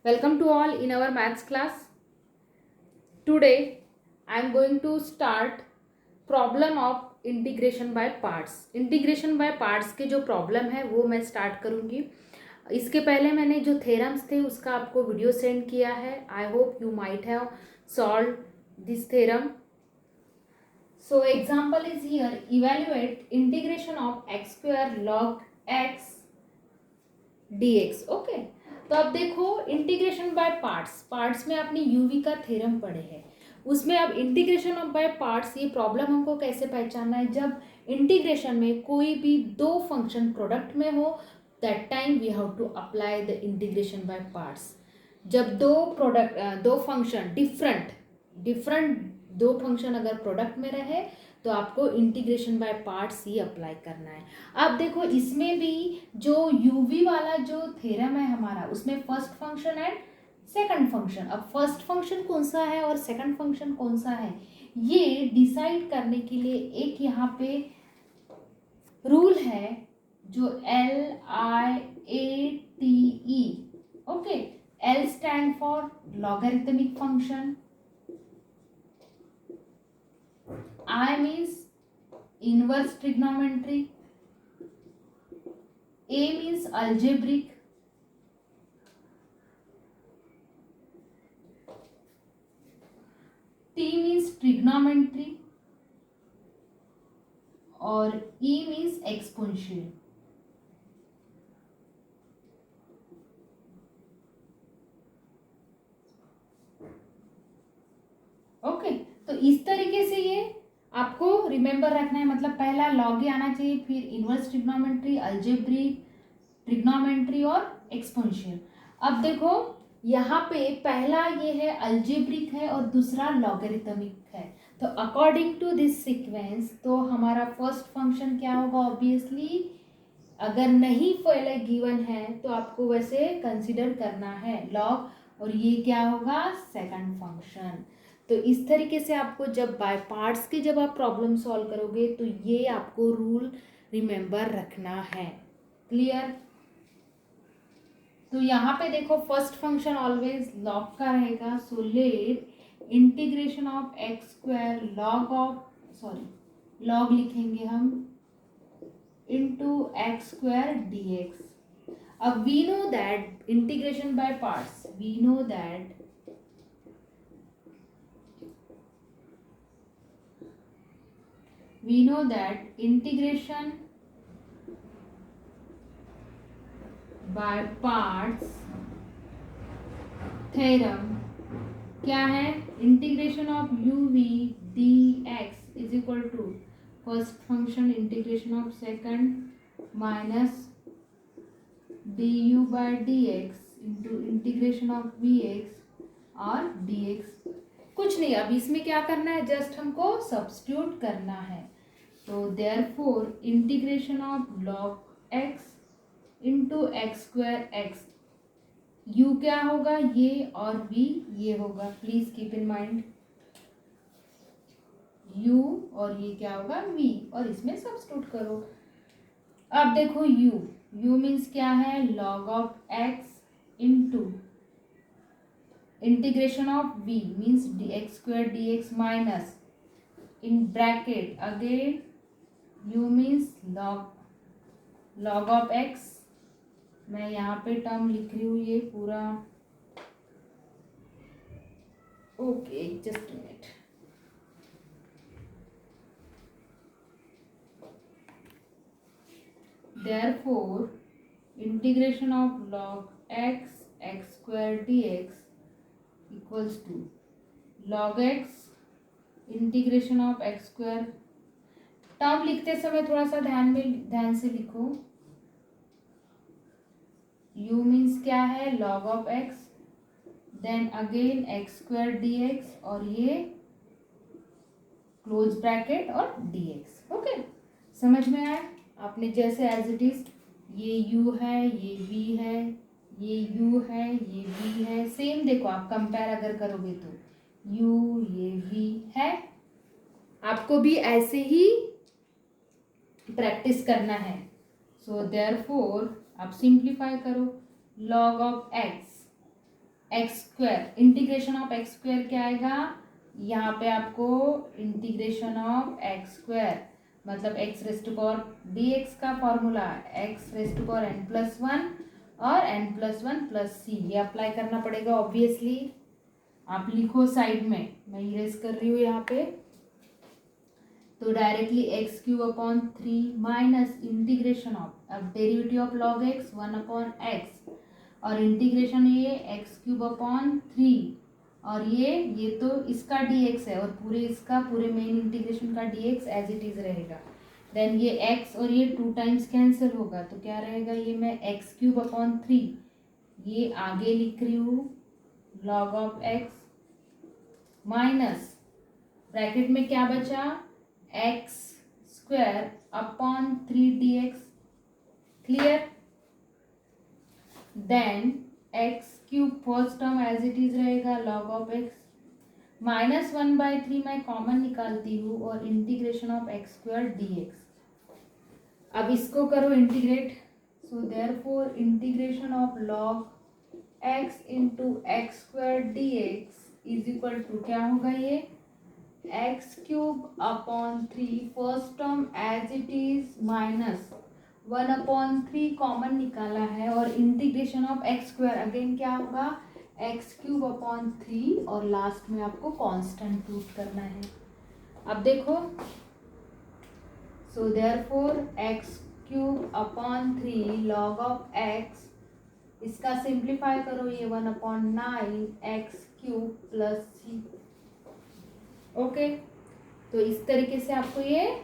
Welcome to all in our maths class. Today I am going to start problem of integration by parts. Integration by parts के जो problem है वो मैं start करूँगी. इसके पहले मैंने जो थेरम्स थे उसका आपको वीडियो सेंड किया है. I hope you might have solve this theorem. So example is here, evaluate integration of x square log x dx. Okay. तो अब देखो इंटीग्रेशन बाय पार्ट्स में आपने यूवी का थ्योरम पढ़े हैं. उसमें अब इंटीग्रेशन ऑफ बाय पार्ट्स ये प्रॉब्लम हमको कैसे पहचानना है. जब इंटीग्रेशन में कोई भी दो फंक्शन प्रोडक्ट में हो that time we have to apply the integration by parts. जब दो फंक्शन डिफरेंट दो फंक्शन अगर प्रोडक्ट में रहे तो आपको इंटीग्रेशन बाय पार्ट्स ही अप्लाई करना है. अब देखो इसमें भी जो यूवी वाला जो थ्योरम है हमारा उसमें first function and second function. अब फर्स्ट फंक्शन कौन सा है और सेकंड फंक्शन कौन सा है ये डिसाइड करने के लिए एक यहाँ पे रूल है जो LIATE. Okay. L stand for logarithmic function, I means inverse trigonometry, A means algebraic, T means trigonometry और E means exponential. ओके. तो इस तरीके से ये आपको रिमेंबर रखना है. मतलब पहला लॉग ही आना चाहिए, फिर इनवर्स ट्रिग्नोमेट्री, अलजेब्रिक, ट्रिग्नोमेट्री और एक्सपोनेंशियल. अब देखो यहाँ पे पहला ये है अलजेब्रिक है और दूसरा लॉगरिथमिक है. तो अकॉर्डिंग टू दिस सीक्वेंस तो हमारा फर्स्ट फंक्शन क्या होगा. ऑब्वियसली अगर नहीं पहले गिवन है तो आपको वैसे कंसिडर करना है लॉग, और ये क्या होगा सेकंड फंक्शन. तो इस तरीके से आपको जब बाय पार्ट्स के जब आप प्रॉब्लम सॉल्व करोगे तो ये आपको रूल रिमेंबर रखना है. क्लियर. तो यहाँ पे देखो फर्स्ट फंक्शन ऑलवेज लॉग का रहेगा. So let integration of x square log लिखेंगे हम into x square d x. अब we know that integration by parts, we know that integration by parts theorem क्या है. Integration of u v dx is equal to first function integration of second minus du by dx into integration of vx और dx. कुछ नहीं. अब इसमें क्या करना है, जस्ट हमको सब्स्टिट्यूट करना है. तो therefore integration of log x into x square x, u क्या होगा ये और v ये होगा. Please keep in mind u और ये क्या होगा v, और इसमें सब्स्टिट्यूट करो. अब देखो u मीन्स क्या है log of x into integration of v means dx square dx minus in bracket again u means log of x. मैं यहाँ पे टर्म लिख रही हूँ ये पूरा. Okay just minute. Therefore integration of log x square dx equals to log x integration of x square. Term लिखते समय थोड़ा सा ध्यान से लिखो. u मीन्स क्या है log of x, then again x square dx और ये क्लोज ब्रैकेट और dx. ओके समझ में आया. आपने जैसे एज इट इज ये u है, ये v है, ये u है, ये v है. सेम देखो आप कंपेयर अगर करोगे तो u ये v है. आपको भी ऐसे ही प्रैक्टिस करना है. सो देयरफॉर आप सिंप्लीफाई करो. Log of x x square, integration of x square क्या आएगा, यहाँ पे आपको इंटीग्रेशन ऑफ एक्स स्क्वायर मतलब x raised to power d x का formula x raised to power n plus one और n plus one plus c, ये apply करना पड़ेगा ऑब्वियसली। आप लिखो साइड में, मैं इरेज कर रही हूँ यहाँ पे। तो directly x cube upon three minus integration of, अब derivative of log x one upon x और इंटीग्रेशन ये एक्स क्यूब अपॉन थ्री और ये तो इसका dx है और पूरे इसका पूरे मेन इंटीग्रेशन का dx एज इट इज रहेगा। देन ये x और ये 2 टाइम्स कैंसिल होगा तो क्या रहेगा, ये मैं एक्स क्यूब अपॉन थ्री ये आगे लिख रही हूँ log of x minus bracket में क्या बचा x square upon three d x, clear. Then x cube first term as it is रहेगा log of x minus one by three मैं कॉमन निकालती हूँ और integration of x square d x. अब इसको करो integrate, so therefore integration of log x into x square d x is equal to क्या होगा, ये x cube upon three first term as it is minus one upon three common निकाला है और integration of x square again क्या होगा x cube upon three और last में आपको कांस्टेंट पुट करना है। अब देखो, so therefore x cube upon three log of x, इसका सिंप्लीफाई करो ये one upon nine x cube plus c. Okay, तो इस तरीके से आपको ये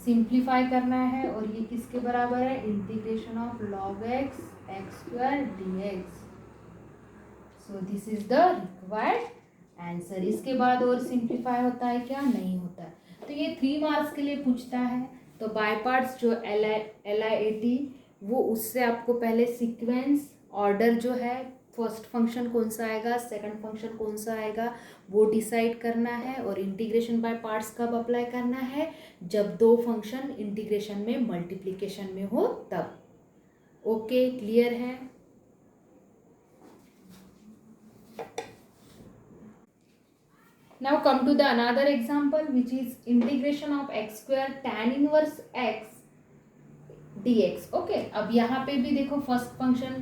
सिंप्लीफाई करना है और ये किसके बराबर है, integration of log x x square d x. So this is the required answer. इसके बाद और सिंप्लीफाई होता है क्या, नहीं होता है। तो ये 3 मार्क्स के लिए पूछता है। तो बाय पार्ट्स जो LIAT वो उससे आपको पहले सीक्वेंस ऑर्डर जो है फर्स्ट फंक्शन कौन सा आएगा सेकंड फंक्शन कौन सा आएगा वो डिसाइड करना है और इंटीग्रेशन बाय पार्ट्स कब अप्लाई करना है, जब 2 फंक्शन इंटीग्रेशन में मल्टीप्लिकेशन में हो तब। ओके, क्लियर है। Now come to the another example which is integration of x square tan inverse x dx. Okay, अब यहाँ पे भी देखो first function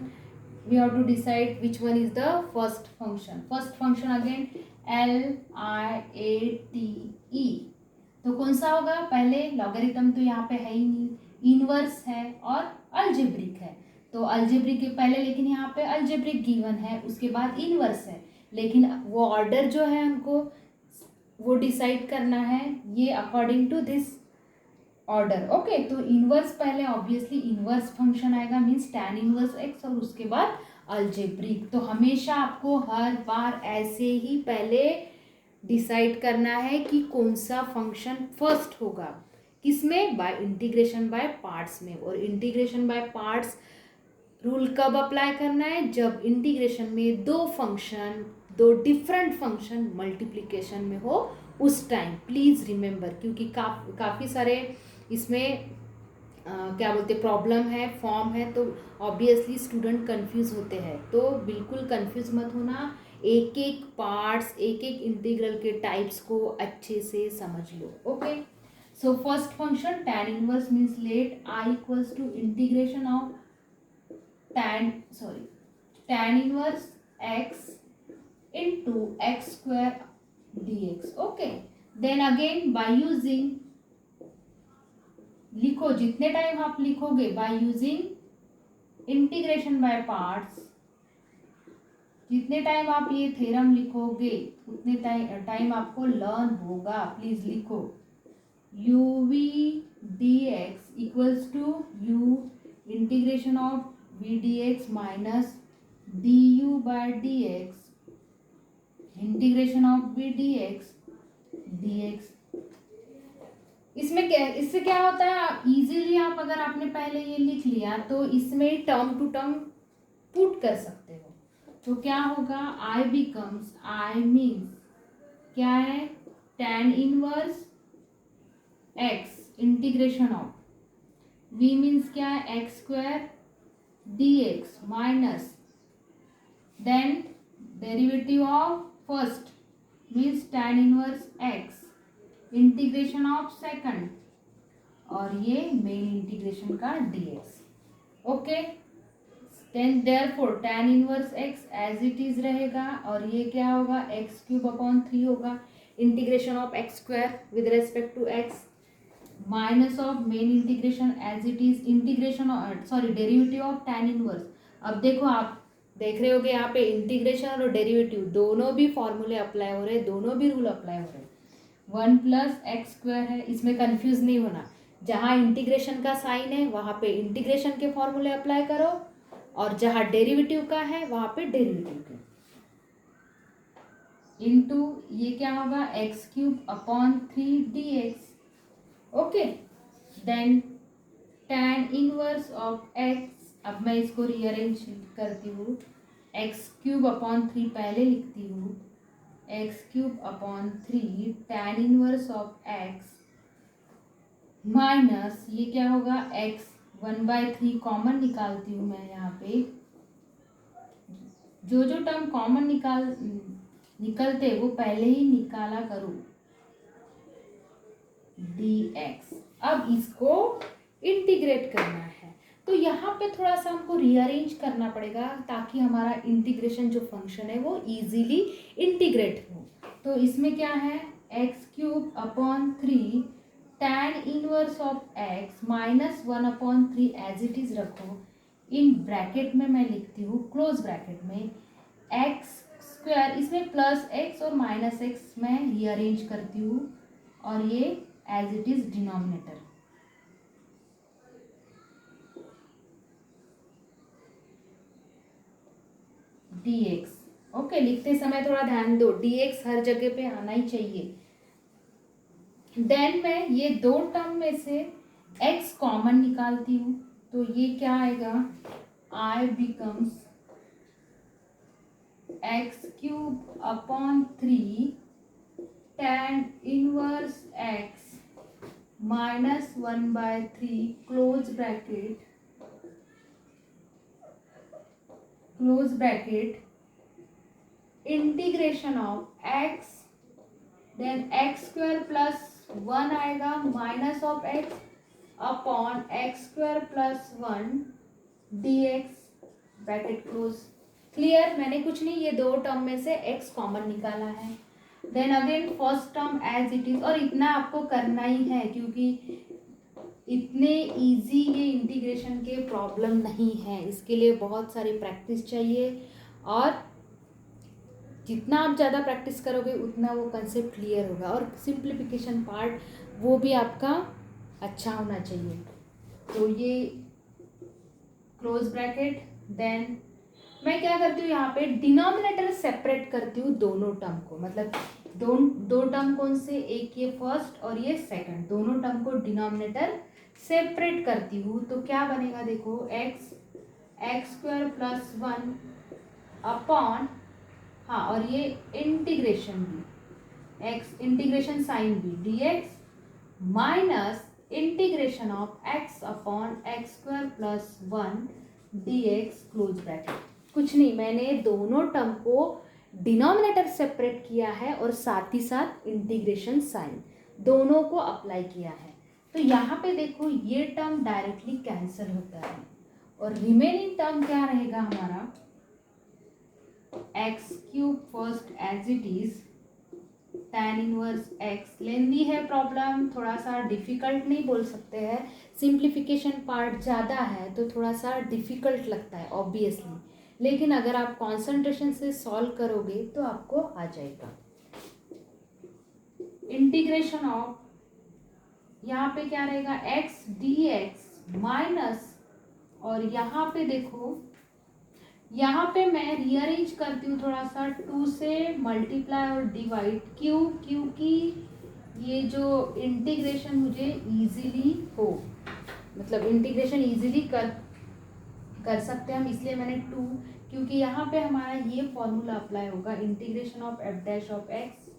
we have to decide which one is the first function. First function again LIATE, तो कौन सा होगा, पहले लॉगरिथम तो यहाँ पे है ही नहीं, इनवर्स है और अल्जेब्रिक है। तो अल्जेब्रिक के पहले, लेकिन यहाँ पे अल्जेब्रिक गिवन है उसके बाद इनवर्स है, लेकिन वो ऑर्डर जो है हमको वो डिसाइड करना है ये according to this order. Okay, तो इनवर्स पहले ऑब्वियसली इनवर्स फंक्शन आएगा मीन्स टैन इनवर्स एक्स और उसके बाद अल्जेब्रिक। तो हमेशा आपको हर बार ऐसे ही पहले डिसाइड करना है कि कौन सा फंक्शन फर्स्ट होगा, किसमें, बाय इंटीग्रेशन बाय पार्ट्स में। और इंटीग्रेशन बाय पार्ट्स रूल कब अप्लाई करना है, जब इंटीग्रेशन में 2 फंक्शन 2 डिफरेंट फंक्शन मल्टीप्लिकेशन में हो उस टाइम। प्लीज़ रिमेंबर, क्योंकि काफ़ी सारे इसमें क्या बोलते प्रॉब्लम है, फॉर्म है, तो ऑब्वियसली स्टूडेंट कंफ्यूज होते हैं। तो बिल्कुल कंफ्यूज मत होना, एक एक पार्ट्स एक एक इंटीग्रल के टाइप्स को अच्छे से समझ लो। Okay, so first function tan inverse means let I equals to integration of tan inverse x into x square dx. Okay, then again by using, लिखो जितने टाइम आप लिखोगे by using integration by parts, जितने time आप ये theorem लिखोगे उतने time आपको लर्न होगा। प्लीज लिखो uv dx equals to u integration of v dx minus du by dx integration of v dx dx। इसमें क्या, इससे क्या होता है, इजीली आप अगर आपने पहले ये लिख लिया तो इसमें टर्म टू टर्म पुट कर सकते हो। तो क्या होगा, I बिकम्स, I मीन्स क्या है, tan inverse x integration of v means क्या है, x square dx minus then derivative of first means tan inverse x, integration of second, और ये मेन इंटीग्रेशन का dx. Okay, then therefore tan inverse x as it is रहेगा, और ये क्या होगा, x³ होगा, integration of x square with respect to x minus of main integration as it is, integration derivative of tan inverse. अब देखो, आप देख रहे होगे यहाँ पे इंटीग्रेशन और डेरिवेटिव दोनों भी फॉर्मूले अप्लाई हो रहे हैं, दोनों भी रूल अप्लाई हो रहे हैं. 1+x² है, इसमें कंफ्यूज नहीं होना. जहाँ इंटीग्रेशन का साइन है वहाँ पे इंटीग्रेशन के फॉर्मूले अप्लाई करो, और जहाँ डेरिवेटिव का है वहाँ पे डेरिवेटिव के. इनटू ये क्या होगा, x³ dx. Okay, then tan inverse of x. अब मैं इसको रीअरेंज करती हूँ, x³ पहले लिखती हूँ, x³ tan inverse of x minus ये क्या होगा, x 1/3 कॉमन निकालती हूँ मैं यहाँ पे. जो जो टर्म कॉमन निकलते वो पहले ही निकाला करो, dx. अब इसको इंटीग्रेट करना है, तो यहाँ पे थोड़ा सा हमको रीअरेंज करना पड़ेगा ताकि हमारा इंटीग्रेशन जो फंक्शन है वो इजीली इंटीग्रेट हो. तो इसमें क्या है, x³ tan inverse of x minus 1/3 as it is रखो. इन ब्रैकेट में मैं लिखती हूँ, क्लोज ब्रैकेट में, x², इसमें प्लस x और माइनस x मैं रीअरेंज करती हूँ, और ये as it is denominator. dx. Okay, लिखते समय थोड़ा ध्यान दो, dx हर जगह पे आना ही चाहिए. देन मैं ये दो टर्म में से x कॉमन निकालती हूँ, तो ये क्या आएगा, I becomes x³ tan inverse x minus 1/3 close bracket integration of x, then x² plus 1 आएगा minus of x upon x² plus 1 dx, bracket close. Clear, मैंने कुछ नहीं, ये दो टर्म में से x कॉमन निकाला है. Then again first term as it is, और इतना आपको करना ही है क्योंकि इतने इजी ये इंटीग्रेशन के प्रॉब्लम नहीं है. इसके लिए बहुत सारी प्रैक्टिस चाहिए, और जितना आप ज़्यादा प्रैक्टिस करोगे उतना वो कंसेप्ट क्लियर होगा, और सिंप्लीफिकेशन पार्ट वो भी आपका अच्छा होना चाहिए. तो ये क्लोज ब्रैकेट. देन मैं क्या करती हूँ, यहाँ पे डिनोमिनेटर सेपरेट करती हूँ दोनों टर्म को, मतलब दो टर्म कौन से, एक ये फर्स्ट और ये सेकंड, दोनों टर्म को डिनोमिनेटर सेपरेट करती हूँ. तो क्या बनेगा, देखो, x² प्लस 1 अपॉन, हाँ, और ये इंटीग्रेशन भी, x इंटीग्रेशन साइन भी, dx minus integration of x upon x² plus 1 dx close bracket. कुछ नहीं, मैंने दोनों टर्म को डिनोमिनेटर सेपरेट किया है और साथ ही साथ इंटीग्रेशन साइन दोनों को अप्लाई किया है. तो यहाँ पे देखो, ये टर्म डायरेक्टली कैंसिल होता है, और रिमेनिंग टर्म क्या रहेगा हमारा, x³ first as it is tan inverse x. Lengthy है प्रॉब्लम, थोड़ा सा डिफिकल्ट नहीं बोल सकते हैं, सिंप्लीफिकेशन पार्ट ज़्यादा है तो थोड़ा सा डिफिकल्ट लगता है ऑब्वियसली, लेकिन अगर आप कंसंट्रेशन से सॉल्व करोगे तो आपको आ जाएगा. इंटीग्रेशन ऑफ, यहाँ पे क्या रहेगा, x dx माइनस, और यहाँ पे देखो, यहाँ पे मैं रीअरेंज करती हूँ थोड़ा सा, 2 से मल्टीप्लाई और डिवाइड, क्यों, क्योंकि ये जो इंटीग्रेशन मुझे इजीली हो, मतलब इंटीग्रेशन इजीली कर सकते हैं हम, इसलिए मैंने 2, क्योंकि यहाँ पे हमारा ये फॉर्मूला अप्लाई होगा, integration of f dash of x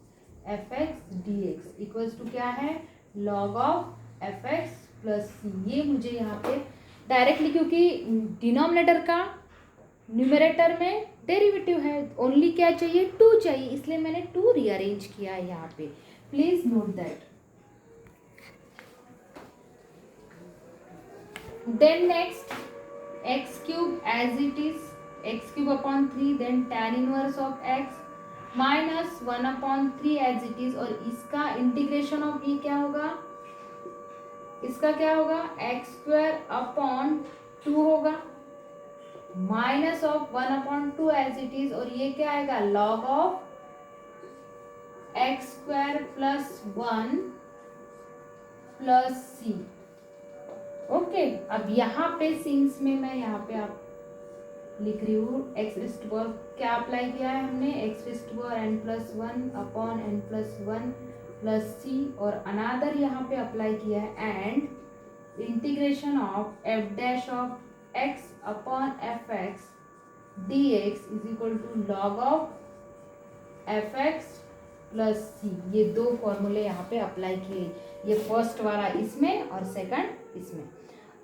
fx dx equals to क्या है, log of fx plus c. ये मुझे यहाँ पे डायरेक्टली, क्योंकि डिनोमिनेटर का न्यूमरेटर में डेरिवेटिव है, ओनली क्या चाहिए, 2 चाहिए, इसलिए मैंने 2 रीअरेंज किया है यहाँ पे, please note that. Then next x cube as it is, x cube upon 3, then tan inverse of x minus 1/3 as it is, और इसका इंटीग्रेशन ऑफ ये क्या होगा, इसका क्या होगा, एक्स स्क्वायर अपॉन 2 होगा minus of 1/2 as it is, और ये क्या आएगा, log of x square plus 1 plus c. Okay, अब यहाँ पे सिंस में मैं यहाँ पे आप लिख रही हूँ एक्स रेस्ट पावर क्या अप्लाई किया है हमने, x raised power n+1 upon n+1 plus c, और अनादर यहाँ पे अप्लाई किया है and integration of f dash of x upon f x d x is equal to log of f x plus c. ये 2 फॉर्मूले यहाँ पे apply किए, ये फर्स्ट वाला इसमें और सेकंड इसमें।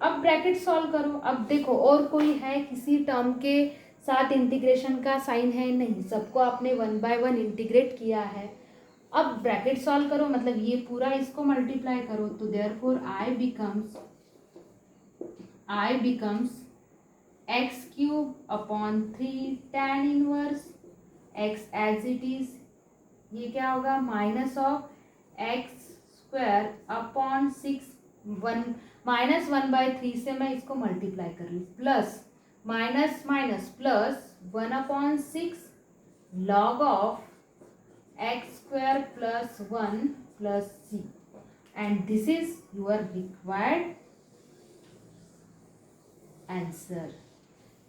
अब ब्रैकेट सॉल्व करो। अब देखो और कोई है किसी टर्म के साथ इंटीग्रेशन का साइन है, नहीं, सबको आपने 1 बाय 1 इंटीग्रेट किया है। अब ब्रैकेट सॉल्व करो, मतलब ये पूरा इसको मल्टीप्लाई करो, तो therefore I becomes x cube upon 3 tan inverse x as it is, ये क्या होगा, minus of x square upon 6 minus 1/3 से मैं इसको मल्टीप्लाई कर रही हूँ, plus minus minus plus 1/6 log of x square plus 1 plus c, and this is your required answer.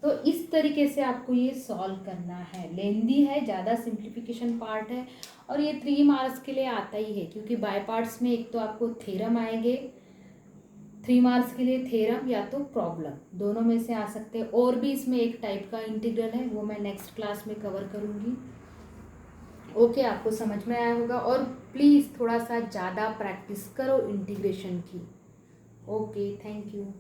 तो इस तरीके से आपको ये सॉल्व करना है, लेंदी है, ज़्यादा सिंप्लीफिकेशन पार्ट है, और ये 3 मार्क्स के लिए आता ही है, क्योंकि बाय पार्ट्स में एक तो आपको थ्योरम आएंगे, 3 मार्क्स के लिए थ्योरम या तो प्रॉब्लम, दोनों में से आ सकते हैं। और भी इसमें एक टाइप का इंटीग्रल है, वो मैं नेक्स्ट क्लास में कवर करूँगी। ओके, आपको समझ में आया होगा, और प्लीज़ थोड़ा सा ज़्यादा प्रैक्टिस करो इंटीग्रेशन की। Okay, thank you.